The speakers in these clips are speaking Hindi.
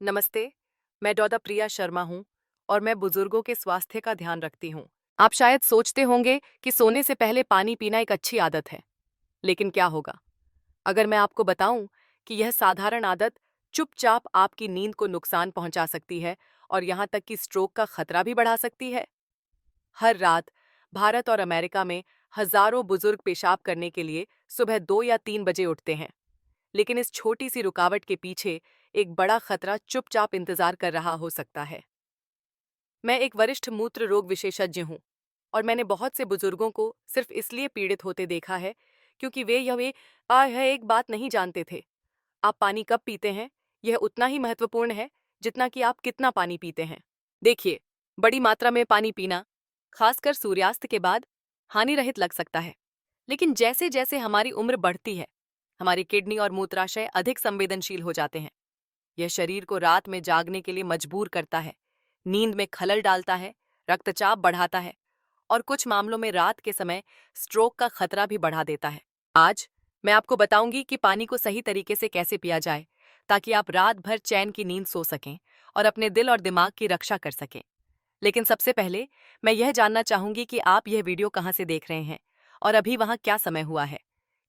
नमस्ते, मैं डॉक्टर प्रिया शर्मा हूँ और मैं बुजुर्गों के स्वास्थ्य का ध्यान रखती हूँ। आप शायद सोचते होंगे कि सोने से पहले पानी पीना एक अच्छी आदत है, लेकिन क्या होगा अगर मैं आपको बताऊं कि यह साधारण आदत चुपचाप आपकी नींद को नुकसान पहुंचा सकती है और यहाँ तक कि स्ट्रोक का खतरा भी बढ़ा सकती है। हर रात भारत और अमेरिका में हजारों बुजुर्ग पेशाब करने के लिए सुबह 2 या 3 बजे उठते हैं, लेकिन इस छोटी सी रुकावट के पीछे एक बड़ा खतरा चुपचाप इंतजार कर रहा हो सकता है। मैं एक वरिष्ठ मूत्र रोग विशेषज्ञ हूँ और मैंने बहुत से बुजुर्गों को सिर्फ इसलिए पीड़ित होते देखा है क्योंकि वे यह एक बात नहीं जानते थे। आप पानी कब पीते हैं, यह उतना ही महत्वपूर्ण है जितना कि आप कितना पानी पीते हैं। देखिए, बड़ी मात्रा में पानी पीना, खासकर सूर्यास्त के बाद, हानि रहित लग सकता है, लेकिन जैसे जैसे हमारी उम्र बढ़ती है, हमारी किडनी और मूत्राशय अधिक संवेदनशील हो जाते हैं। यह शरीर को रात में जागने के लिए मजबूर करता है, नींद में खलल डालता है, रक्तचाप बढ़ाता है और कुछ मामलों में रात के समय स्ट्रोक का खतरा भी बढ़ा देता है। आज मैं आपको बताऊंगी कि पानी को सही तरीके से कैसे पिया जाए ताकि आप रात भर चैन की नींद सो सकें और अपने दिल और दिमाग की रक्षा कर सकें। लेकिन सबसे पहले मैं यह जानना चाहूंगी कि आप यह वीडियो कहाँ से देख रहे हैं और अभी वहाँ क्या समय हुआ है।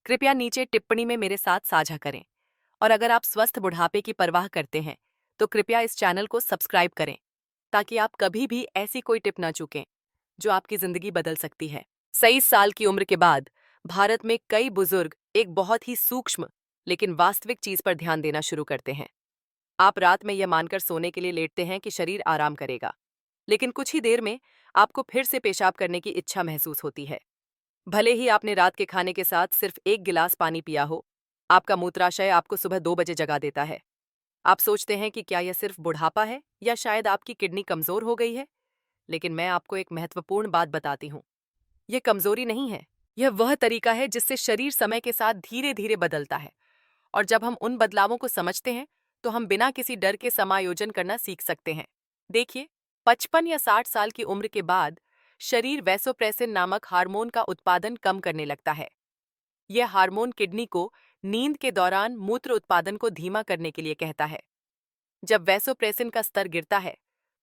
कृपया नीचे टिप्पणी में मेरे साथ साझा करें और अगर आप स्वस्थ बुढ़ापे की परवाह करते हैं तो कृपया इस चैनल को सब्सक्राइब करें ताकि आप कभी भी ऐसी कोई टिप ना चूकें जो आपकी जिंदगी बदल सकती है। 23 साल की उम्र के बाद भारत में कई बुजुर्ग एक बहुत ही सूक्ष्म लेकिन वास्तविक चीज पर ध्यान देना शुरू करते हैं। आप रात में यह मानकर सोने के लिए लेटते हैं कि शरीर आराम करेगा, लेकिन कुछ ही देर में आपको फिर से पेशाब करने की इच्छा महसूस होती है। भले ही आपने रात के खाने के साथ सिर्फ 1 गिलास पानी पिया हो, आपका मूत्राशय आपको सुबह 2 बजे जगा देता है। आप सोचते हैं कि क्या यह सिर्फ बुढ़ापा है या शायद आपकी किडनी कमजोर हो गई है, लेकिन मैं आपको एक महत्वपूर्ण बात बताती हूँ। यह कमजोरी नहीं है, यह वह तरीका है जिससे शरीर समय के साथ धीरे धीरे बदलता है और जब हम उन बदलावों को समझते हैं तो हम बिना किसी डर के समायोजन करना सीख सकते हैं। देखिए, 55 या 60 साल की उम्र के बाद शरीर वैसोप्रेसिन नामक हार्मोन का उत्पादन कम करने लगता है। यह हार्मोन किडनी को नींद के दौरान मूत्र उत्पादन को धीमा करने के लिए कहता है। जब वैसोप्रेसिन का स्तर गिरता है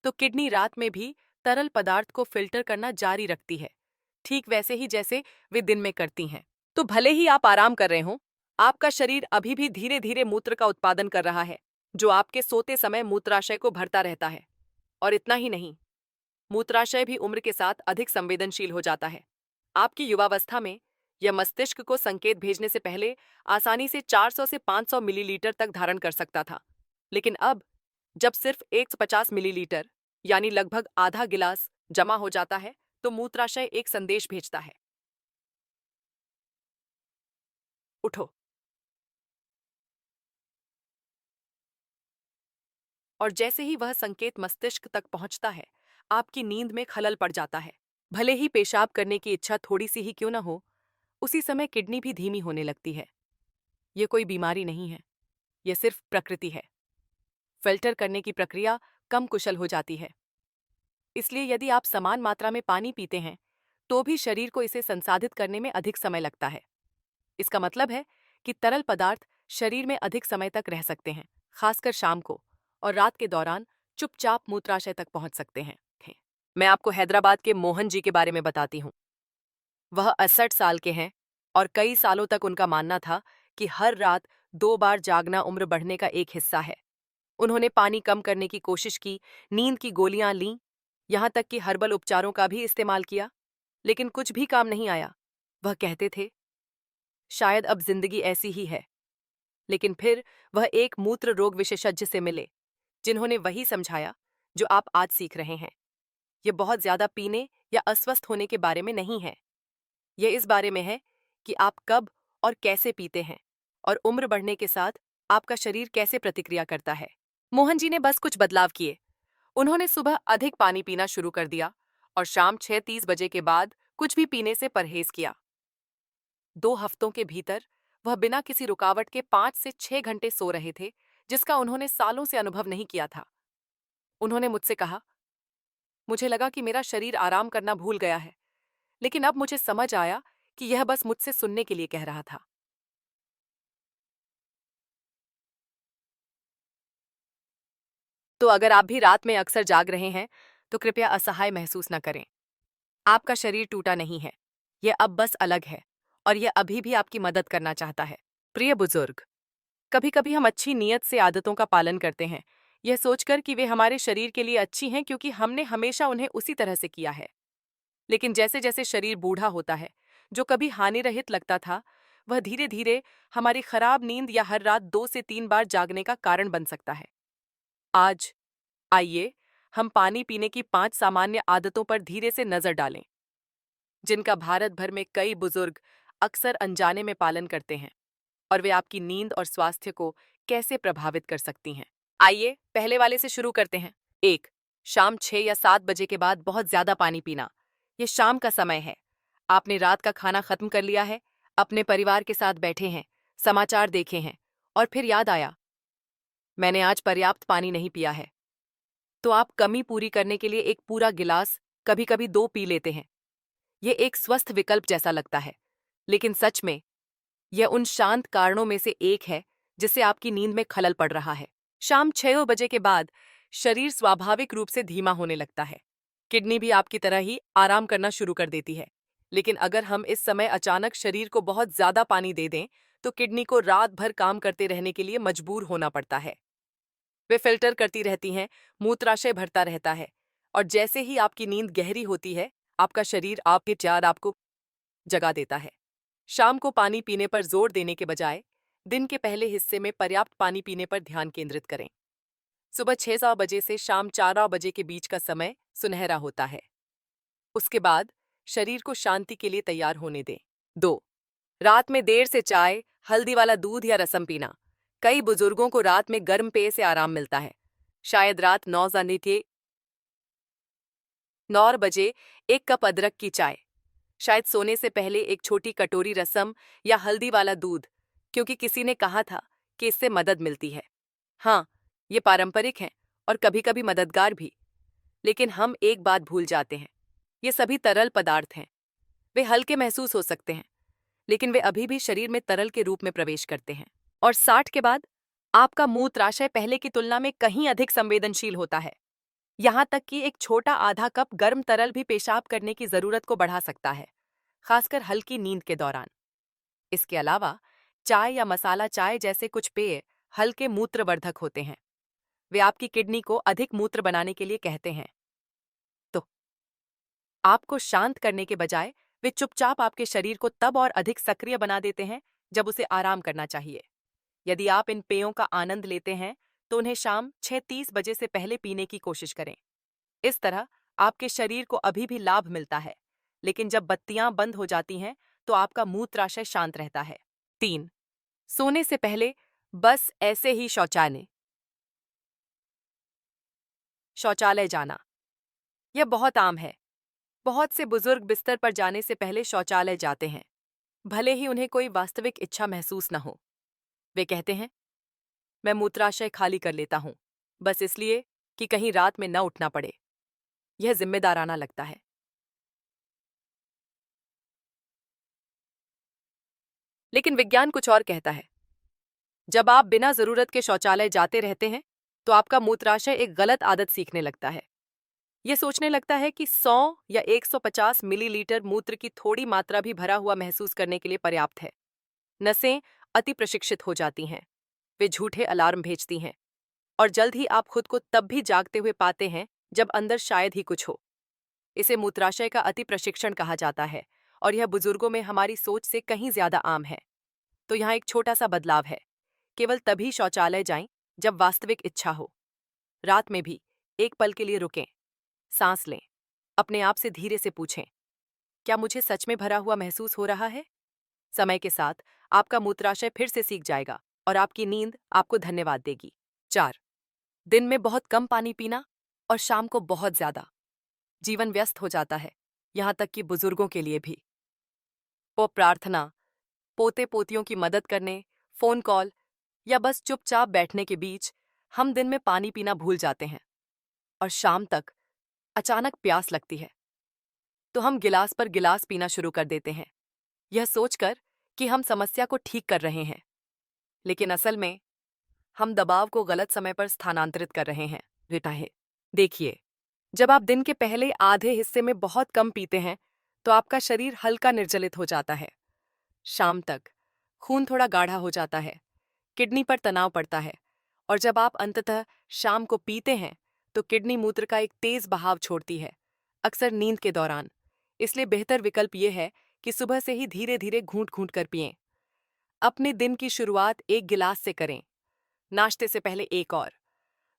तो किडनी रात में भी तरल पदार्थ को फिल्टर करना जारी रखती है, ठीक वैसे ही जैसे वे दिन में करती हैं। तो भले ही आप आराम कर रहे हों, आपका शरीर अभी भी धीरे धीरे मूत्र का उत्पादन कर रहा है, जो आपके सोते समय मूत्राशय को भरता रहता है। और इतना ही नहीं, मूत्राशय भी उम्र के साथ अधिक संवेदनशील हो जाता है। आपकी युवावस्था में यह मस्तिष्क को संकेत भेजने से पहले आसानी से 400 से 500 मिलीलीटर तक धारण कर सकता था, लेकिन अब जब सिर्फ 150 मिलीलीटर यानी लगभग आधा गिलास जमा हो जाता है तो मूत्राशय एक संदेश भेजता है, उठो। और जैसे ही वह संकेत मस्तिष्क तक पहुंचता है, आपकी नींद में खलल पड़ जाता है। भले ही पेशाब करने की इच्छा थोड़ी सी ही क्यों न हो, उसी समय किडनी भी धीमी होने लगती है। यह कोई बीमारी नहीं है, यह सिर्फ प्रकृति है। फिल्टर करने की प्रक्रिया कम कुशल हो जाती है। इसलिए यदि आप समान मात्रा में पानी पीते हैं तो भी शरीर को इसे संसाधित करने में अधिक समय लगता है। इसका मतलब है कि तरल पदार्थ शरीर में अधिक समय तक रह सकते हैं, खासकर शाम को, और रात के दौरान चुपचाप मूत्राशय तक पहुंच सकते हैं। मैं आपको हैदराबाद के मोहन जी के बारे में बताती हूँ। वह 68 साल के हैं और कई सालों तक उनका मानना था कि हर रात 2 बार जागना उम्र बढ़ने का एक हिस्सा है। उन्होंने पानी कम करने की कोशिश की, नींद की गोलियां लीं, यहाँ तक कि हर्बल उपचारों का भी इस्तेमाल किया, लेकिन कुछ भी काम नहीं आया। वह कहते थे, शायद अब जिंदगी ऐसी ही है। लेकिन फिर वह एक मूत्र रोग विशेषज्ञ से मिले, जिन्होंने वही समझाया जो आप आज सीख रहे हैं। यह बहुत ज्यादा पीने या अस्वस्थ होने के बारे में नहीं है। यह इस बारे में है कि आप कब और कैसे पीते हैं और उम्र बढ़ने के साथ आपका शरीर कैसे प्रतिक्रिया करता है। मोहन जी ने बस कुछ बदलाव किए। उन्होंने सुबह अधिक पानी पीना शुरू कर दिया और शाम 6:30 बजे के बाद कुछ भी पीने से परहेज किया। 2 हफ्तों के भीतर वह बिना किसी रुकावट के 5 से 6 घंटे सो रहे थे, जिसका उन्होंने सालों से अनुभव नहीं किया था। उन्होंने मुझसे कहा, मुझे लगा कि मेरा शरीर आराम करना भूल गया है, लेकिन अब मुझे समझ आया कि यह बस मुझसे सुनने के लिए कह रहा था। तो अगर आप भी रात में अक्सर जाग रहे हैं तो कृपया असहाय महसूस न करें। आपका शरीर टूटा नहीं है, यह अब बस अलग है और यह अभी भी आपकी मदद करना चाहता है। प्रिय बुजुर्ग, कभी कभी हम अच्छी नीयत से आदतों का पालन करते हैं, यह सोचकर कि वे हमारे शरीर के लिए अच्छी हैं क्योंकि हमने हमेशा उन्हें उसी तरह से किया है। लेकिन जैसे जैसे शरीर बूढ़ा होता है, जो कभी हानिरहित लगता था वह धीरे धीरे हमारी खराब नींद या हर रात 2 से 3 बार जागने का कारण बन सकता है। आज आइए हम पानी पीने की 5 सामान्य आदतों पर धीरे से नजर डालें, जिनका भारत भर में कई बुजुर्ग अक्सर अनजाने में पालन करते हैं और वे आपकी नींद और स्वास्थ्य को कैसे प्रभावित कर सकती हैं। आइए पहले वाले से शुरू करते हैं। 1. शाम 6 या 7 बजे के बाद बहुत ज्यादा पानी पीना। यह शाम का समय है, आपने रात का खाना खत्म कर लिया है, अपने परिवार के साथ बैठे हैं, समाचार देखे हैं और फिर याद आया मैंने आज पर्याप्त पानी नहीं पिया है, तो आप कमी पूरी करने के लिए एक पूरा गिलास, कभी कभी 2 पी लेते हैं। यह एक स्वस्थ विकल्प जैसा लगता है, लेकिन सच में यह उन शांत कारणों में से एक है जिससे आपकी नींद में खलल पड़ रहा है। शाम 6 बजे के बाद शरीर स्वाभाविक रूप से धीमा होने लगता है, किडनी भी आपकी तरह ही आराम करना शुरू कर देती है। लेकिन अगर हम इस समय अचानक शरीर को बहुत ज्यादा पानी दे दें तो किडनी को रात भर काम करते रहने के लिए मजबूर होना पड़ता है। वे फिल्टर करती रहती हैं, मूत्राशय भरता रहता है और जैसे ही आपकी नींद गहरी होती है आपका शरीर आपके चार आपको जगा देता है। शाम को पानी पीने पर जोर देने के बजाय दिन के पहले हिस्से में पर्याप्त पानी पीने पर ध्यान केंद्रित करें। सुबह 6 बजे से शाम 4 बजे के बीच का समय सुनहरा होता है। उसके बाद शरीर को शांति के लिए तैयार होने दें। 2. रात में देर से चाय, हल्दी वाला दूध या रसम पीना। कई बुजुर्गों को रात में गर्म पेय से आराम मिलता है। शायद रात 9 बजे 1 कप अदरक की चाय, शायद सोने से पहले एक छोटी कटोरी रसम या हल्दी वाला दूध, क्योंकि किसी ने कहा था कि इससे मदद मिलती है। हाँ, ये पारंपरिक हैं और कभी कभी मददगार भी, लेकिन हम एक बात भूल जाते हैं, ये सभी तरल पदार्थ हैं। वे हल्के महसूस हो सकते हैं, लेकिन वे अभी भी शरीर में तरल के रूप में प्रवेश करते हैं। और 60 के बाद आपका मूत्राशय पहले की तुलना में कहीं अधिक संवेदनशील होता है। यहाँ तक कि एक छोटा आधा कप गर्म तरल भी पेशाब करने की जरूरत को बढ़ा सकता है, खासकर हल्की नींद के दौरान। इसके अलावा चाय या मसाला चाय जैसे कुछ पेय हल्के मूत्रवर्धक होते हैं। वे आपकी किडनी को अधिक मूत्र बनाने के लिए कहते हैं। तो आपको शांत करने के बजाय वे चुपचाप आपके शरीर को तब और अधिक सक्रिय बना देते हैं जब उसे आराम करना चाहिए। यदि आप इन पेयों का आनंद लेते हैं तो उन्हें शाम 6:30 बजे से पहले पीने की कोशिश करें। इस तरह आपके शरीर को अभी भी लाभ मिलता है, लेकिन जब बत्तियां बंद हो जाती हैं तो आपका मूत्राशय शांत रहता है। 3. सोने से पहले बस ऐसे ही शौचालय जाना। यह बहुत आम है। बहुत से बुजुर्ग बिस्तर पर जाने से पहले शौचालय जाते हैं, भले ही उन्हें कोई वास्तविक इच्छा महसूस न हो। वे कहते हैं, मैं मूत्राशय खाली कर लेता हूं, बस इसलिए कि कहीं रात में न उठना पड़े। यह जिम्मेदाराना लगता है। लेकिन विज्ञान कुछ और कहता है। जब आप बिना जरूरत के शौचालय जाते रहते हैं तो आपका मूत्राशय एक गलत आदत सीखने लगता है। यह सोचने लगता है कि 100 या 150 मिलीलीटर मूत्र की थोड़ी मात्रा भी भरा हुआ महसूस करने के लिए पर्याप्त है। नसें अति प्रशिक्षित हो जाती हैं, वे झूठे अलार्म भेजती हैं और जल्द ही आप खुद को तब भी जागते हुए पाते हैं जब अंदर शायद ही कुछ हो। इसे मूत्राशय का अति प्रशिक्षण कहा जाता है और यह बुजुर्गों में हमारी सोच से कहीं ज्यादा आम है। तो यहाँ एक छोटा सा बदलाव है, केवल तभी शौचालय जाएं जब वास्तविक इच्छा हो। रात में भी एक पल के लिए रुकें, सांस लें, अपने आप से धीरे से पूछें, क्या मुझे सच में भरा हुआ महसूस हो रहा है? समय के साथ आपका मूत्राशय फिर से सीख जाएगा और आपकी नींद आपको धन्यवाद देगी। 4. दिन में बहुत कम पानी पीना और शाम को बहुत ज्यादा। जीवन व्यस्त हो जाता है, यहाँ तक कि बुजुर्गों के लिए भी। वो प्रार्थना, पोते पोतियों की मदद करने, फोन कॉल या बस चुपचाप बैठने के बीच हम दिन में पानी पीना भूल जाते हैं और शाम तक अचानक प्यास लगती है तो हम गिलास पर गिलास पीना शुरू कर देते हैं, यह सोचकर कि हम समस्या को ठीक कर रहे हैं। लेकिन असल में हम दबाव को गलत समय पर स्थानांतरित कर रहे हैं। लेता है। देखिए, जब आप दिन के पहले आधे हिस्से में बहुत कम पीते हैं, तो आपका शरीर हल्का निर्जलित हो जाता है। शाम तक खून थोड़ा गाढ़ा हो जाता है, किडनी पर तनाव पड़ता है, और जब आप अंततः शाम को पीते हैं, तो किडनी मूत्र का एक तेज बहाव छोड़ती है, अक्सर नींद के दौरान। इसलिए बेहतर विकल्प यह है कि सुबह से ही धीरे धीरे घूंट घूंट कर पिएं। अपने दिन की शुरुआत एक गिलास से करें, नाश्ते से पहले एक और,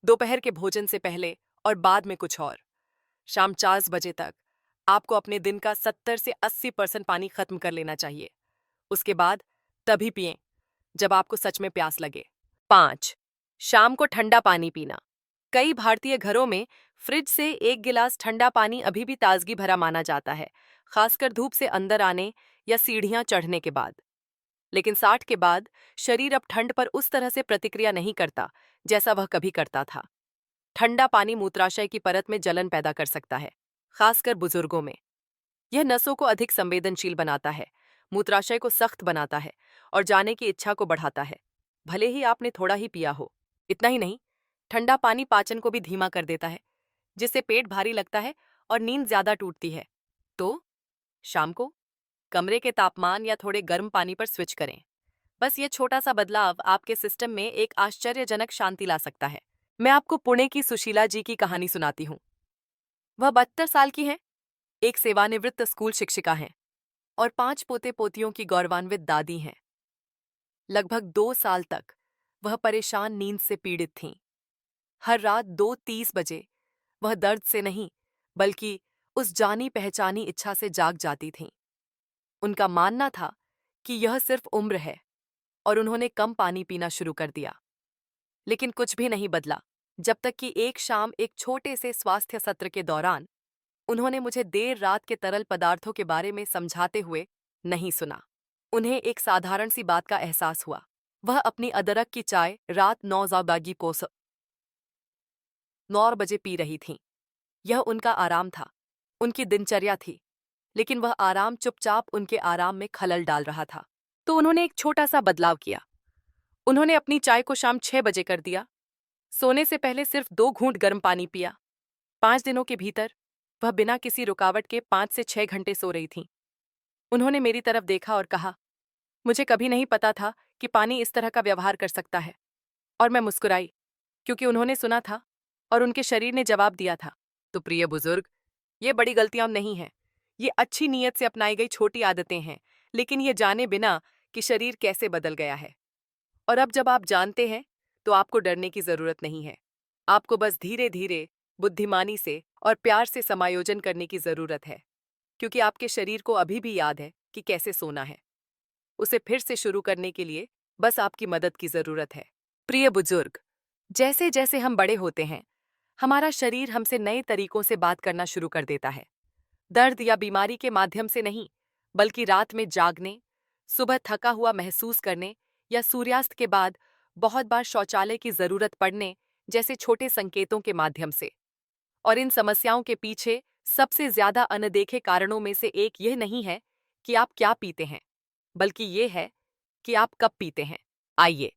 दोपहर के भोजन से पहले और बाद में कुछ और। शाम 4 बजे तक आपको अपने दिन का 70 से 80% पानी खत्म कर लेना चाहिए। उसके बाद तभी पिएं जब आपको सच में प्यास लगे। 5. शाम को ठंडा पानी पीना। कई भारतीय घरों में फ्रिज से एक गिलास ठंडा पानी अभी भी ताजगी भरा माना जाता है, खासकर धूप से अंदर आने या सीढ़ियां चढ़ने के बाद। लेकिन 60 के बाद शरीर अब ठंड पर उस तरह से प्रतिक्रिया नहीं करता जैसा वह कभी करता था। ठंडा पानी मूत्राशय की परत में जलन पैदा कर सकता है, खासकर बुजुर्गों में। यह नसों को अधिक संवेदनशील बनाता है, मूत्राशय को सख्त बनाता है और जाने की इच्छा को बढ़ाता है, भले ही आपने थोड़ा ही पिया हो। इतना ही नहीं, ठंडा पानी पाचन को भी धीमा कर देता है, जिससे पेट भारी लगता है और नींद ज्यादा टूटती है। तो शाम को कमरे के तापमान या थोड़े गर्म पानी पर स्विच करें। बस ये छोटा सा बदलाव आपके सिस्टम में एक आश्चर्यजनक शांति ला सकता है। मैं आपको पुणे की सुशीला जी की कहानी सुनाती हूँ। वह 72 साल की हैं, एक सेवानिवृत्त स्कूल शिक्षिका हैं और 5 पोते पोतियों की गौरवान्वित दादी हैं। लगभग 2 साल तक वह परेशान नींद से पीड़ित थीं। हर रात 2:30 बजे वह दर्द से नहीं, बल्कि उस जानी पहचानी इच्छा से जाग जाती थीं। उनका मानना था कि यह सिर्फ उम्र है, और उन्होंने कम पानी पीना शुरू कर दिया। लेकिन कुछ भी नहीं बदला, जब तक कि एक शाम एक छोटे से स्वास्थ्य सत्र के दौरान उन्होंने मुझे देर रात के तरल पदार्थों के बारे में समझाते हुए नहीं सुना। उन्हें एक साधारण सी बात का एहसास हुआ। वह अपनी अदरक की चाय रात 9 बजे पी रही थीं। यह उनका आराम था, उनकी दिनचर्या थी, लेकिन वह आराम चुपचाप उनके आराम में खलल डाल रहा था। तो उन्होंने एक छोटा सा बदलाव किया। उन्होंने अपनी चाय को शाम 6 बजे कर दिया। सोने से पहले सिर्फ 2 घूंट गर्म पानी पिया। 5 दिनों के भीतर वह बिना किसी रुकावट के 5 से 6 घंटे सो रही थीं। उन्होंने मेरी तरफ देखा और कहा, मुझे कभी नहीं पता था कि पानी इस तरह का व्यवहार कर सकता है। और मैं मुस्कुराई, क्योंकि उन्होंने सुना था और उनके शरीर ने जवाब दिया था। तो प्रिय बुजुर्ग, ये बड़ी गलतियां नहीं हैं। ये अच्छी नीयत से अपनाई गई छोटी आदतें हैं, लेकिन ये जाने बिना कि शरीर कैसे बदल गया है। और अब जब आप जानते हैं, तो आपको डरने की जरूरत नहीं है। आपको बस धीरे धीरे, बुद्धिमानी से और प्यार से समायोजन करने की जरूरत है, क्योंकि आपके शरीर को अभी भी याद है कि कैसे सोना है। उसे फिर से शुरू करने के लिए बस आपकी मदद की जरूरत है। प्रिय बुजुर्ग, जैसे जैसे हम बड़े होते हैं, हमारा शरीर हमसे नए तरीकों से बात करना शुरू कर देता है। दर्द या बीमारी के माध्यम से नहीं, बल्कि रात में जागने, सुबह थका हुआ महसूस करने या सूर्यास्त के बाद बहुत बार शौचालय की जरूरत पड़ने जैसे छोटे संकेतों के माध्यम से। और इन समस्याओं के पीछे सबसे ज्यादा अनदेखे कारणों में से एक यह नहीं है कि आप क्या पीते हैं, बल्कि ये है कि आप कब पीते हैं। आइए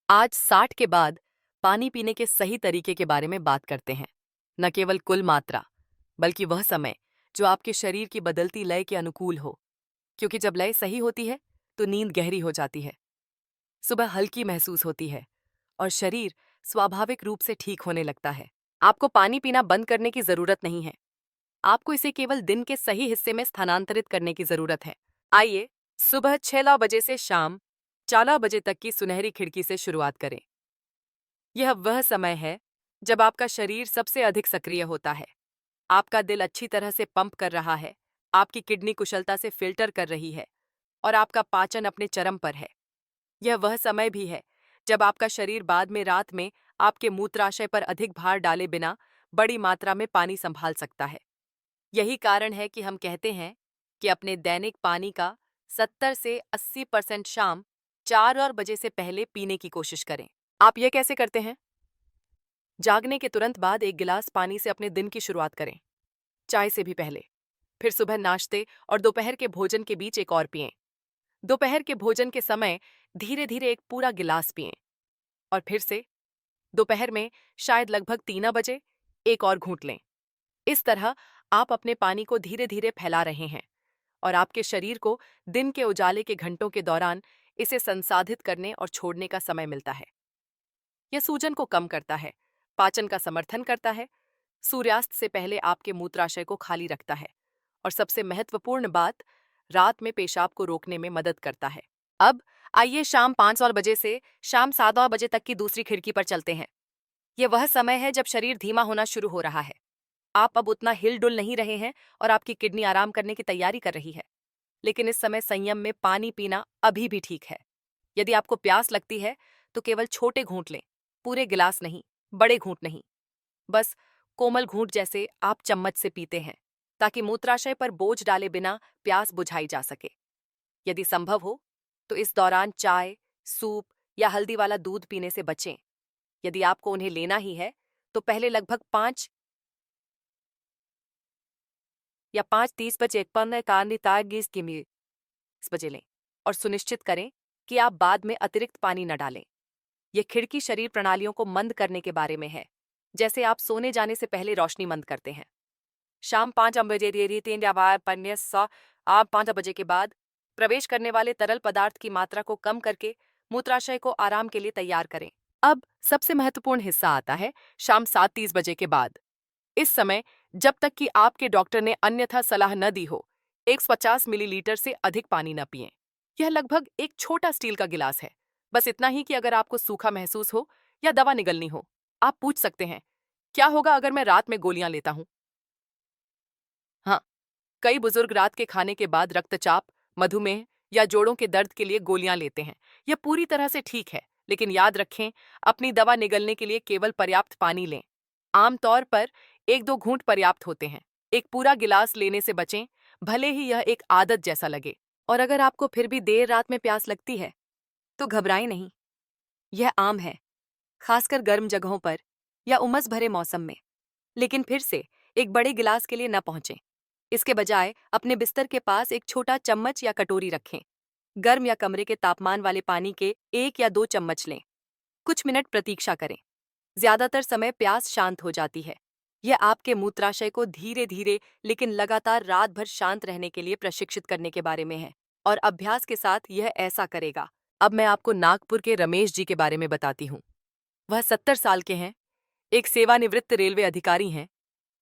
आज 60 के बाद पानी पीने के सही तरीके के बारे में बात करते हैं। न केवल कुल मात्रा, बल्कि वह समय जो आपके शरीर की बदलती लय के अनुकूल हो। क्योंकि जब लय सही होती है, तो नींद गहरी हो जाती है, सुबह हल्की महसूस होती है और शरीर स्वाभाविक रूप से ठीक होने लगता है। आपको पानी पीना बंद करने की जरूरत नहीं है, आपको इसे केवल दिन के सही हिस्से में स्थानांतरित करने की जरूरत है। आइए सुबह 6 बजे से शाम 4 बजे तक की सुनहरी खिड़की से शुरुआत करें। यह वह समय है जब आपका शरीर सबसे अधिक सक्रिय होता है। आपका दिल अच्छी तरह से पंप कर रहा है, आपकी किडनी कुशलता से फिल्टर कर रही है और आपका पाचन अपने चरम पर है। यह वह समय भी है जब आपका शरीर बाद में रात में आपके मूत्राशय पर अधिक भार डाले बिना बड़ी मात्रा में पानी संभाल सकता है। यही कारण है कि हम कहते हैं कि अपने दैनिक पानी का 70 से 80% शाम 4 बजे से पहले पीने की कोशिश करें। आप यह कैसे करते हैं? जागने के तुरंत बाद एक गिलास पानी से अपने दिन की शुरुआत करें, चाय से भी पहले। फिर सुबह नाश्ते और दोपहर के भोजन के बीच एक और पिएं। दोपहर के भोजन के समय धीरे धीरे एक पूरा गिलास पिएं और फिर से दोपहर में शायद लगभग 3 बजे एक और घूंट लें। इस तरह आप अपने पानी को धीरे धीरे फैला रहे हैं और आपके शरीर को दिन के उजाले के घंटों के दौरान इसे संसाधित करने और छोड़ने का समय मिलता है। यह सूजन को कम करता है, पाचन का समर्थन करता है, सूर्यास्त से पहले आपके मूत्राशय को खाली रखता है और सबसे महत्वपूर्ण बात, रात में पेशाब को रोकने में मदद करता है। अब आइए शाम 5 बजे से शाम 7 बजे तक की दूसरी खिड़की पर चलते हैं। यह वह समय है जब शरीर धीमा होना शुरू हो रहा है। आप अब उतना हिल-डुल नहीं रहे हैं और आपकी किडनी आराम करने की तैयारी कर रही है। लेकिन इस समय संयम में पानी पीना अभी भी ठीक है। यदि आपको प्यास लगती है, तो केवल छोटे घूंट लें, पूरे गिलास नहीं, बड़े घूंट नहीं। बस कोमल घूंट जैसे आप चम्मच से पीते हैं, ताकि मूत्राशय पर बोझ डाले बिना प्यास बुझाई जा सके। यदि संभव हो, तो इस दौरान चाय, सूप या हल्दी वाला दूध पीने से बचें। यदि आपको उन्हें लेना ही है, तो पहले लगभग 5 या 5:30 बजे बजे लें और सुनिश्चित करें कि आप बाद में अतिरिक्त पानी न डालें। यह खिड़की शरीर प्रणालियों को मंद करने के बारे में है, जैसे आप सोने जाने से पहले रोशनी मंद करते हैं। शाम 5 बजे देरी 3 आप 5 बजे के बाद प्रवेश करने वाले तरल पदार्थ की मात्रा को कम करके मूत्राशय को आराम के लिए तैयार करें। अब सबसे महत्वपूर्ण हिस्सा आता है शाम 7:30 बजे के बाद। इस समय, जब तक कि आपके डॉक्टर ने अन्यथा सलाह न दी हो, 150 मिलीलीटर से अधिक पानी न पिएं। यह लगभग एक छोटा स्टील का गिलास है। बस इतना ही कि अगर आपको सूखा महसूस हो या दवा निगलनी हो, आप पूछ सकते हैं, क्या होगा अगर मैं रात में गोलियां लेता हूं? हाँ, कई बुजुर्ग रात के खाने के बाद रक्तचाप, मधुमेह या जोड़ों के दर्द के लिए गोलियां लेते हैं। यह पूरी तरह से ठीक है, लेकिन याद रखें, अपनी दवा निगलने के लिए केवल पर्याप्त पानी लें। आमतौर पर 1-2 घूंट पर्याप्त होते हैं। एक पूरा गिलास लेने से बचें, भले ही यह एक आदत जैसा लगे। और अगर आपको फिर भी देर रात में प्यास लगती है, तो घबराएं नहीं। यह आम है, खासकर गर्म जगहों पर या उमस भरे मौसम में। लेकिन फिर से एक बड़े गिलास के लिए न पहुंचें। इसके बजाय अपने बिस्तर के पास एक छोटा चम्मच या कटोरी रखें। गर्म या कमरे के तापमान वाले पानी के 1 या 2 चम्मच लें। कुछ मिनट प्रतीक्षा करें। ज्यादातर समय प्यास शांत हो जाती है। यह आपके मूत्राशय को धीरे धीरे लेकिन लगातार रात भर शांत रहने के लिए प्रशिक्षित करने के बारे में है और अभ्यास के साथ यह ऐसा करेगा। अब मैं आपको नागपुर के रमेश जी के बारे में बताती हूँ। वह 70 साल के हैं, एक सेवानिवृत्त रेलवे अधिकारी हैं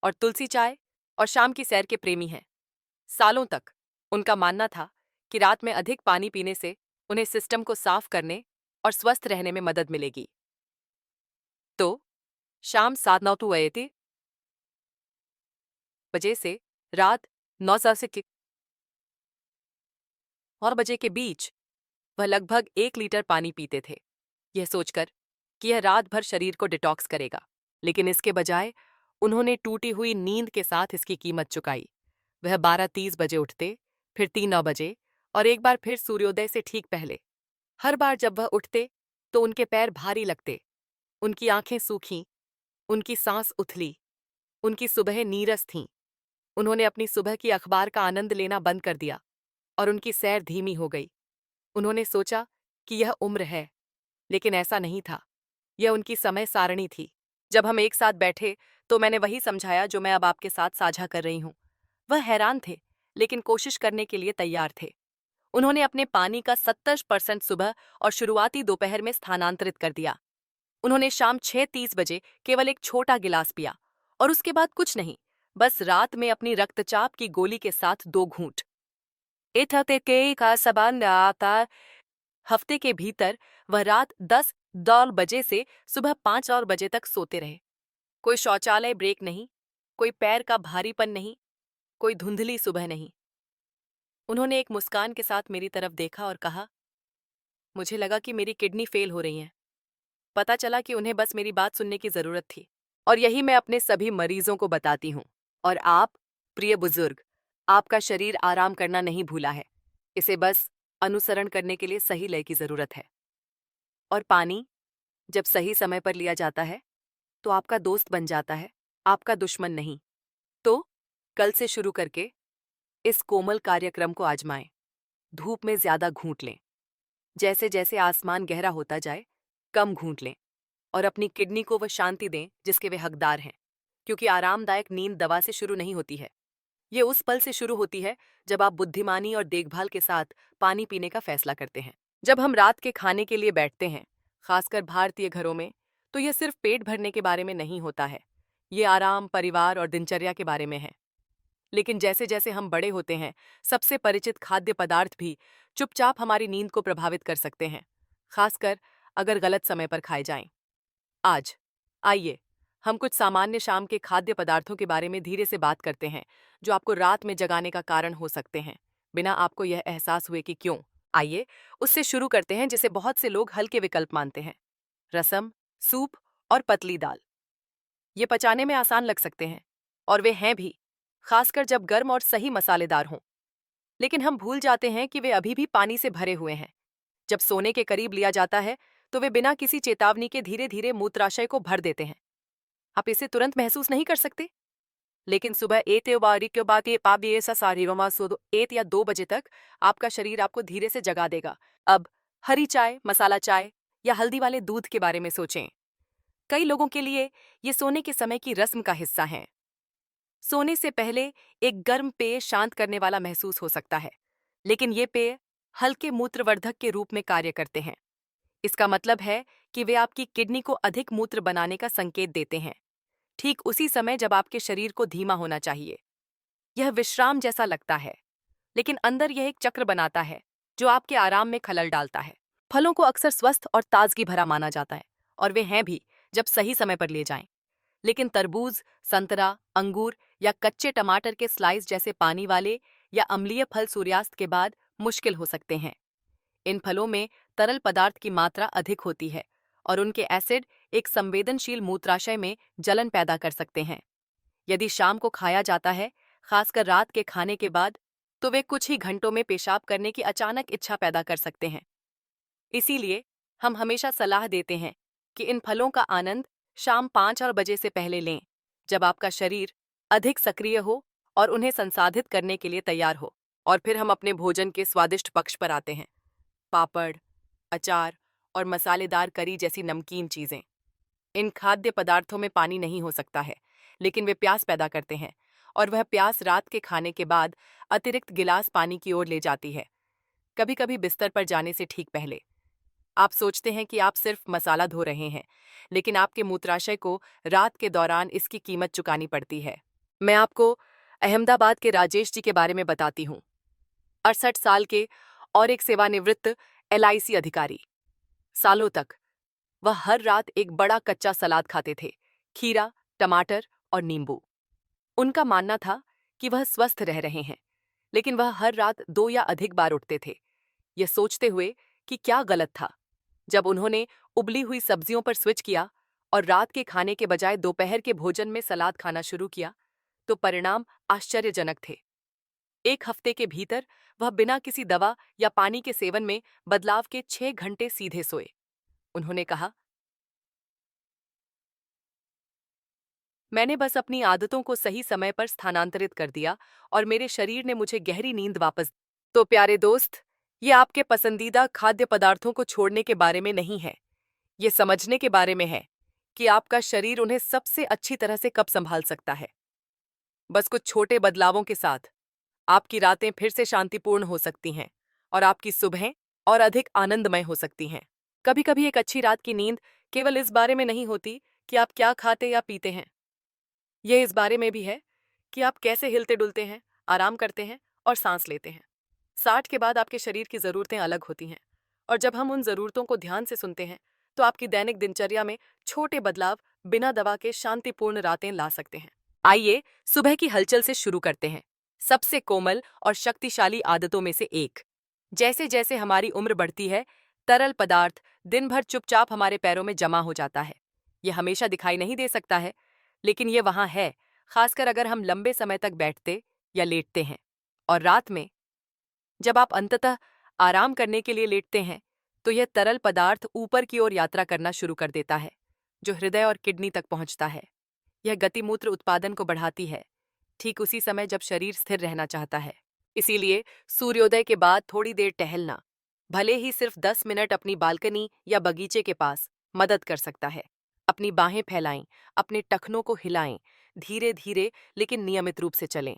और तुलसी चाय और शाम की सैर के प्रेमी हैं। सालों तक उनका मानना था कि रात में अधिक पानी पीने से उन्हें सिस्टम को साफ करने और स्वस्थ रहने में मदद मिलेगी। तो शाम 7-9 बजे से रात 9 बजे के बीच वह लगभग 1 लीटर पानी पीते थे, यह सोचकर कि यह रात भर शरीर को डिटॉक्स करेगा। लेकिन इसके बजाय उन्होंने टूटी हुई नींद के साथ इसकी कीमत चुकाई। वह 12:30 बजे उठते, फिर 3-9 बजे और एक बार फिर सूर्योदय से ठीक पहले। हर बार जब वह उठते तो उनके पैर भारी लगते, उनकी आंखें सूखीं, उनकी सांस उथली, उनकी सुबह नीरस थीं। उन्होंने अपनी सुबह की अखबार का आनंद लेना बंद कर दिया और उनकी सैर धीमी हो गई। उन्होंने सोचा कि यह उम्र है, लेकिन ऐसा नहीं था। यह उनकी समय सारणी थी। जब हम एक साथ बैठे तो मैंने वही समझाया जो मैं अब आपके साथ साझा कर रही हूँ। वह हैरान थे, लेकिन कोशिश करने के लिए तैयार थे। उन्होंने अपने पानी का 70% सुबह और शुरुआती दोपहर में स्थानांतरित कर दिया। उन्होंने शाम 6:30 बजे केवल एक छोटा गिलास पिया और उसके बाद कुछ नहीं, बस रात में अपनी रक्तचाप की गोली के साथ 2 घूंट। इतने के का सबंध आता। हफ्ते के भीतर वह रात 10 बजे से सुबह 5 बजे तक सोते रहे। कोई शौचालय ब्रेक नहीं, कोई पैर का भारीपन नहीं, कोई धुंधली सुबह नहीं। उन्होंने एक मुस्कान के साथ मेरी तरफ देखा और कहा, मुझे लगा कि मेरी किडनी फेल हो रही है। पता चला कि उन्हें बस मेरी बात सुनने की जरूरत थी। और यही मैं अपने सभी मरीजों को बताती हूँ। और आप, प्रिय बुजुर्ग, आपका शरीर आराम करना नहीं भूला है। इसे बस अनुसरण करने के लिए सही लय की जरूरत है। और पानी जब सही समय पर लिया जाता है तो आपका दोस्त बन जाता है, आपका दुश्मन नहीं। तो कल से शुरू करके इस कोमल कार्यक्रम को आजमाएं। धूप में ज्यादा घूंट लें। जैसे जैसे आसमान गहरा होता जाए, कम घूंट लें। और अपनी किडनी को वह शांति दें जिसके वे हकदार हैं, क्योंकि आरामदायक नींद दवा से शुरू नहीं होती है। ये उस पल से शुरू होती है जब आप बुद्धिमानी और देखभाल के साथ पानी पीने का फैसला करते हैं। जब हम रात के खाने के लिए बैठते हैं, खासकर भारतीय घरों में, तो यह सिर्फ पेट भरने के बारे में नहीं होता है। ये आराम, परिवार और दिनचर्या के बारे में है। लेकिन जैसे जैसे हम बड़े होते हैं, सबसे परिचित खाद्य पदार्थ भी चुपचाप हमारी नींद को प्रभावित कर सकते हैं, खासकर अगर गलत समय पर खाए जाएं। आज आइए हम कुछ सामान्य शाम के खाद्य पदार्थों के बारे में धीरे से बात करते हैं, जो आपको रात में जगाने का कारण हो सकते हैं, बिना आपको यह एहसास हुए कि क्यों। आइए उससे शुरू करते हैं जिसे बहुत से लोग हल्के विकल्प मानते हैं। रसम, सूप और पतली दाल। ये पचाने में आसान लग सकते हैं, और वे हैं भी, खासकर जब गर्म और सही मसालेदार हों। लेकिन हम भूल जाते हैं कि वे अभी भी पानी से भरे हुए हैं। जब सोने के करीब लिया जाता है, तो वे बिना किसी चेतावनी के धीरे धीरे मूत्राशय को भर देते हैं। आप इसे तुरंत महसूस नहीं कर सकते, लेकिन सुबह 1 या 2 बजे तक आपका शरीर आपको धीरे से जगा देगा। अब हरी चाय, मसाला चाय या हल्दी वाले दूध के बारे में सोचें। कई लोगों के लिए ये सोने के समय की रस्म का हिस्सा है। सोने से पहले एक गर्म पेय शांत करने वाला महसूस हो सकता है, लेकिन ये पेय हल्के मूत्रवर्धक के रूप में कार्य करते हैं। इसका मतलब है कि वे आपकी किडनी को अधिक मूत्र बनाने का संकेत देते हैं, ठीक उसी समय जब आपके शरीर को धीमा होना चाहिए। यह विश्राम जैसा लगता है, लेकिन अंदर यह एक चक्र बनाता है जो आपके आराम में खलल डालता है। फलों को अक्सर स्वस्थ और ताजगी भरा माना जाता है, और वे हैं भी जब सही समय पर लिए जाएं। लेकिन तरबूज, संतरा, अंगूर या कच्चे टमाटर के स्लाइस जैसे पानी वाले या अम्लीय फल सूर्यास्त के बाद मुश्किल हो सकते हैं। इन फलों में तरल पदार्थ की मात्रा अधिक होती है, और उनके एसिड एक संवेदनशील मूत्राशय में जलन पैदा कर सकते हैं। यदि शाम को खाया जाता है, खासकर रात के खाने के बाद, तो वे कुछ ही घंटों में पेशाब करने की अचानक इच्छा पैदा कर सकते हैं। इसीलिए हम हमेशा सलाह देते हैं कि इन फलों का आनंद शाम 5 बजे से पहले लें, जब आपका शरीर अधिक सक्रिय हो और उन्हें संसाधित करने के लिए तैयार हो। और फिर हम अपने भोजन के स्वादिष्ट पक्ष पर आते हैं। पापड़, अचार और मसालेदार करी जैसी नमकीन चीजें। इन खाद्य पदार्थों में पानी नहीं हो सकता है, लेकिन वे प्यास पैदा करते हैं, और वह प्यास रात के खाने के बाद अतिरिक्त गिलास पानी की ओर ले जाती है, कभी कभी बिस्तर पर जाने से ठीक पहले। आप सोचते हैं कि आप सिर्फ मसाला धो रहे हैं, लेकिन आपके मूत्राशय को रात के दौरान इसकी कीमत चुकानी पड़ती है। मैं आपको अहमदाबाद के राजेश जी के बारे में बताती हूँ। 68 साल के और एक सेवानिवृत्त LIC अधिकारी। सालों तक वह हर रात एक बड़ा कच्चा सलाद खाते थे, खीरा, टमाटर और नींबू। उनका मानना था कि वह स्वस्थ रह रहे हैं, लेकिन वह हर रात 2 या अधिक बार उठते थे, यह सोचते हुए कि क्या गलत था। जब उन्होंने उबली हुई सब्जियों पर स्विच किया और रात के खाने के बजाय दोपहर के भोजन में सलाद खाना शुरू किया, तो परिणाम आश्चर्यजनक थे। 1 हफ्ते के भीतर वह बिना किसी दवा या पानी के सेवन में बदलाव के 6 घंटे सीधे सोए। उन्होंने कहा, मैंने बस अपनी आदतों को सही समय पर स्थानांतरित कर दिया और मेरे शरीर ने मुझे गहरी नींद वापस। तो प्यारे दोस्त, ये आपके पसंदीदा खाद्य पदार्थों को छोड़ने के बारे में नहीं है, ये समझने के बारे में है कि आपका शरीर उन्हें सबसे अच्छी तरह से कब संभाल सकता है। बस कुछ छोटे बदलावों के साथ आपकी रातें फिर से शांतिपूर्ण हो सकती हैं, और आपकी सुबहें और अधिक आनंदमय हो सकती हैं। कभी कभी एक अच्छी रात की नींद केवल इस बारे में नहीं होती कि आप क्या खाते या पीते हैं, यह इस बारे में भी है कि आप कैसे हिलते डुलते हैं, आराम करते हैं और सांस लेते हैं। 60 के बाद आपके शरीर की ज़रूरतें अलग होती हैं, और जब हम उन ज़रूरतों को ध्यान से सुनते हैं, तो आपकी दैनिक दिनचर्या में छोटे बदलाव बिना दवा के शांतिपूर्ण रातें ला सकते हैं। आइए सुबह की हलचल से शुरू करते हैं, सबसे कोमल और शक्तिशाली आदतों में से एक। जैसे जैसे हमारी उम्र बढ़ती है, तरल पदार्थ दिन भर चुपचाप हमारे पैरों में जमा हो जाता है। यह हमेशा दिखाई नहीं दे सकता है, लेकिन यह वहाँ है, खासकर अगर हम लंबे समय तक बैठते या लेटते हैं। और रात में जब आप अंततः आराम करने के लिए लेटते हैं, तो यह तरल पदार्थ ऊपर की ओर यात्रा करना शुरू कर देता है, जो हृदय और किडनी तक पहुंचता है। यह गतिमूत्र उत्पादन को बढ़ाती है, ठीक उसी समय जब शरीर स्थिर रहना चाहता है। इसीलिए सूर्योदय के बाद थोड़ी देर टहलना, भले ही सिर्फ 10 मिनट अपनी बालकनी या बगीचे के पास, मदद कर सकता है। अपनी बाहें फैलाएं, अपने टखनों को हिलाएं, धीरे धीरे लेकिन नियमित रूप से चलें।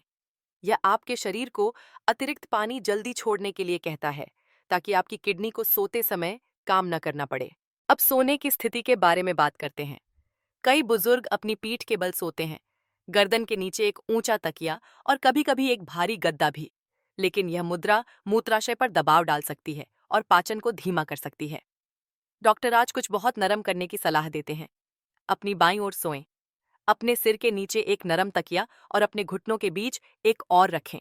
यह आपके शरीर को अतिरिक्त पानी जल्दी छोड़ने के लिए कहता है, ताकि आपकी किडनी को सोते समय काम न करना पड़े। अब सोने की स्थिति के बारे में बात करते हैं। कई बुजुर्ग अपनी पीठ के बल सोते हैं, गर्दन के नीचे एक ऊंचा तकिया और कभी-कभी एक भारी गद्दा भी। लेकिन यह मुद्रा मूत्राशय पर दबाव डाल सकती है और पाचन को धीमा कर सकती है। डॉक्टर आज कुछ बहुत नरम करने की सलाह देते हैं। अपनी बाईं ओर सोएं, अपने सिर के नीचे एक नरम तकिया और अपने घुटनों के बीच एक और रखें।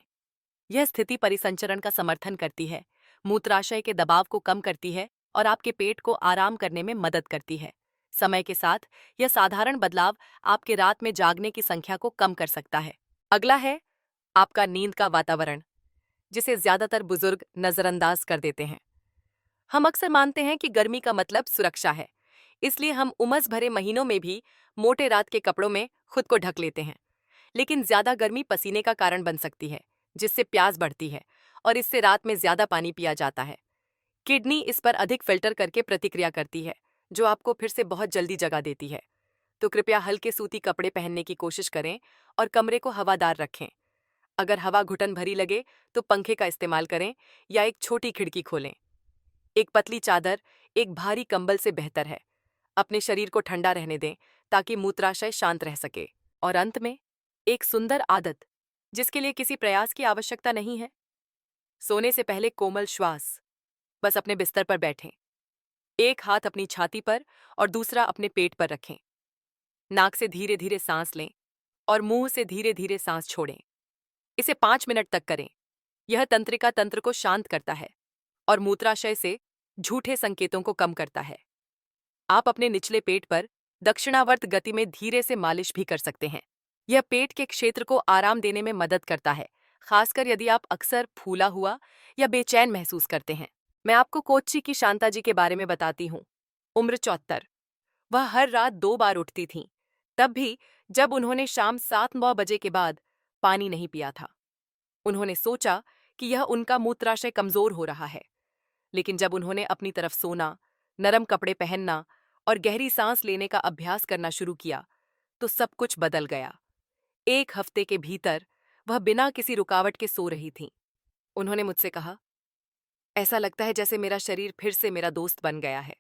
यह स्थिति परिसंचरण का समर्थन करती है, मूत्राशय के दबाव को कम करती है और आपके पेट को आराम करने में मदद करती है। समय के साथ यह साधारण बदलाव आपके रात में जागने की संख्या को कम कर सकता है। अगला है आपका नींद का वातावरण, जिसे ज्यादातर बुजुर्ग नजरअंदाज कर देते हैं। हम अक्सर मानते हैं कि गर्मी का मतलब सुरक्षा है, इसलिए हम उमस भरे महीनों में भी मोटे रात के कपड़ों में खुद को ढक लेते हैं। लेकिन ज्यादा गर्मी पसीने का कारण बन सकती है, जिससे प्यास बढ़ती है और इससे रात में ज्यादा पानी पिया जाता है। किडनी इस पर अधिक फिल्टर करके प्रतिक्रिया करती है, जो आपको फिर से बहुत जल्दी जगा देती है। तो कृपया हल्के सूती कपड़े पहनने की कोशिश करें और कमरे को हवादार रखें। अगर हवा घुटन भरी लगे तो पंखे का इस्तेमाल करें या एक छोटी खिड़की खोलें। एक पतली चादर एक भारी कंबल से बेहतर है। अपने शरीर को ठंडा रहने दें ताकि मूत्राशय शांत रह सके। और अंत में एक सुंदर आदत, जिसके लिए किसी प्रयास की आवश्यकता नहीं है। सोने से पहले कोमल श्वास। बस अपने बिस्तर पर बैठें, एक हाथ अपनी छाती पर और दूसरा अपने पेट पर रखें। नाक से धीरे धीरे सांस लें और मुंह से धीरे धीरे सांस छोड़ें। इसे 5 मिनट तक करें। यह तंत्रिका तंत्र को शांत करता है और मूत्राशय से झूठे संकेतों को कम करता है। आप अपने निचले पेट पर दक्षिणावर्त गति में धीरे से मालिश भी कर सकते हैं। यह पेट के क्षेत्र को आराम देने में मदद करता है, खासकर यदि आप अक्सर फूला हुआ या बेचैन महसूस करते हैं। मैं आपको कोच्चि की शांता जी के बारे में बताती हूँ। उम्र 74। वह हर रात 2 बार उठती थीं, तब भी जब उन्होंने शाम 7-9 बजे के बाद पानी नहीं पिया था। उन्होंने सोचा कि यह उनका मूत्राशय कमजोर हो रहा है। लेकिन जब उन्होंने अपनी तरफ सोना, नरम कपड़े पहनना और गहरी सांस लेने का अभ्यास करना शुरू किया, तो सब कुछ बदल गया। 1 हफ्ते के भीतर वह बिना किसी रुकावट के सो रही थीं। उन्होंने मुझसे कहा, ऐसा लगता है जैसे मेरा शरीर फिर से मेरा दोस्त बन गया है।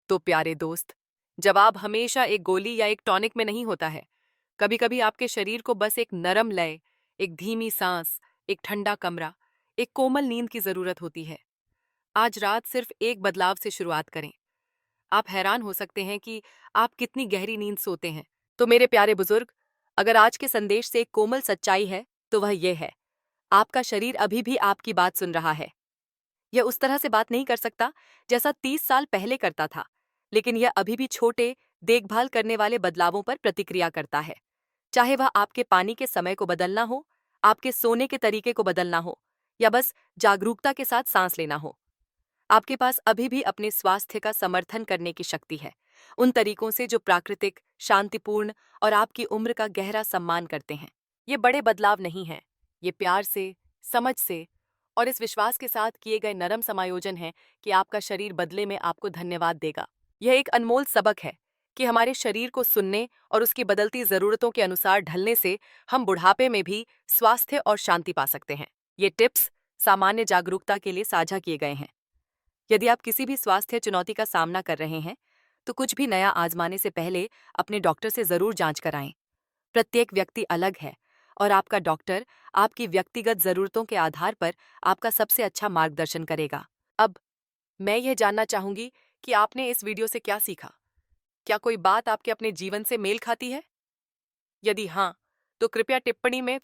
तो प्यारे दोस्त, जवाब हमेशा एक गोली या एक टॉनिक में नहीं होता है। कभी-कभी आपके शरीर को बस एक नरम लय, एक धीमी सांस, एक ठंडा कमरा, एक कोमल नींद की जरूरत होती है। आज रात सिर्फ एक बदलाव से शुरुआत करें। आप हैरान हो सकते हैं कि आप कितनी गहरी नींद सोते हैं। तो मेरे प्यारे बुजुर्ग, अगर आज के संदेश से एक कोमल सच्चाई है, तो वह यह है, आपका शरीर अभी भी आपकी बात सुन रहा है। यह उस तरह से बात नहीं कर सकता जैसा 30 साल पहले करता था, लेकिन यह अभी भी छोटे, देखभाल करने वाले बदलावों पर प्रतिक्रिया करता है। चाहे वह आपके पानी के समय को बदलना हो, आपके सोने के तरीके को बदलना हो, या बस जागरूकता के साथ सांस लेना हो। आपके पास अभी भी अपने स्वास्थ्य का समर्थन करने की शक्ति है, उन तरीकों से जो प्राकृतिक, शांतिपूर्ण और आपकी उम्र का गहरा सम्मान करते हैं। ये बड़े बदलाव नहीं हैं, ये प्यार से, समझ से और इस विश्वास के साथ किए गए नरम समायोजन हैं कि आपका शरीर बदले में आपको धन्यवाद देगा। यह एक अनमोल सबक है कि हमारे शरीर को सुनने और उसकी बदलती जरूरतों के अनुसार ढलने से हम बुढ़ापे में भी स्वास्थ्य और शांति पा सकते हैं। ये टिप्स सामान्य जागरूकता के लिए साझा किए गए हैं। यदि आप किसी भी स्वास्थ्य चुनौती का सामना कर रहे हैं, तो कुछ भी नया आजमाने से पहले अपने डॉक्टर से जरूर जांच कराएं। प्रत्येक व्यक्ति अलग है और आपका डॉक्टर आपकी व्यक्तिगत जरूरतों के आधार पर आपका सबसे अच्छा मार्गदर्शन करेगा। अब मैं यह जानना चाहूंगी कि आपने इस वीडियो से क्या सीखा। क्या कोई बात आपके अपने जीवन से मेल खाती है? यदि हाँ, तो कृपया टिप्पणी में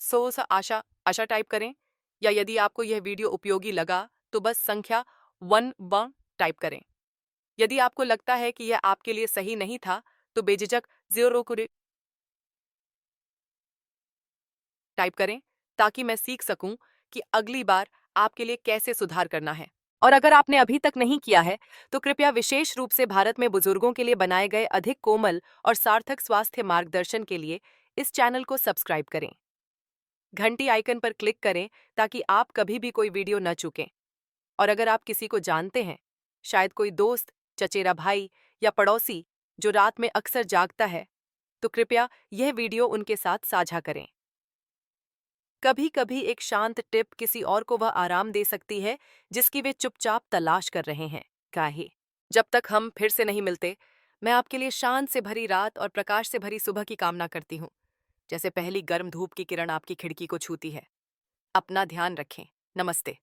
आशा आशा टाइप करें, या यदि आपको यह वीडियो उपयोगी लगा तो बस संख्या 1 टाइप करें। यदि आपको लगता है कि यह आपके लिए सही नहीं था, तो बेझिझक 0 को टाइप करें, ताकि मैं सीख सकूं कि अगली बार आपके लिए कैसे सुधार करना है। और अगर आपने अभी तक नहीं किया है, तो कृपया विशेष रूप से भारत में बुजुर्गों के लिए बनाए गए अधिक कोमल और सार्थक स्वास्थ्य मार्गदर्शन के लिए इस चैनल को सब्सक्राइब करें। घंटी आइकन पर क्लिक करें ताकि आप कभी भी कोई वीडियो न चूकें। और अगर आप किसी को जानते हैं, शायद कोई दोस्त, चचेरा भाई या पड़ोसी जो रात में अक्सर जागता है, तो कृपया यह वीडियो उनके साथ साझा करें। कभी कभी एक शांत टिप किसी और को वह आराम दे सकती है जिसकी वे चुपचाप तलाश कर रहे हैं। काहे? जब तक हम फिर से नहीं मिलते, मैं आपके लिए शांत से भरी रात और प्रकाश से भरी सुबह की कामना करती हूँ, जैसे पहली गर्म धूप की किरण आपकी खिड़की को छूती है। अपना ध्यान रखें। नमस्ते।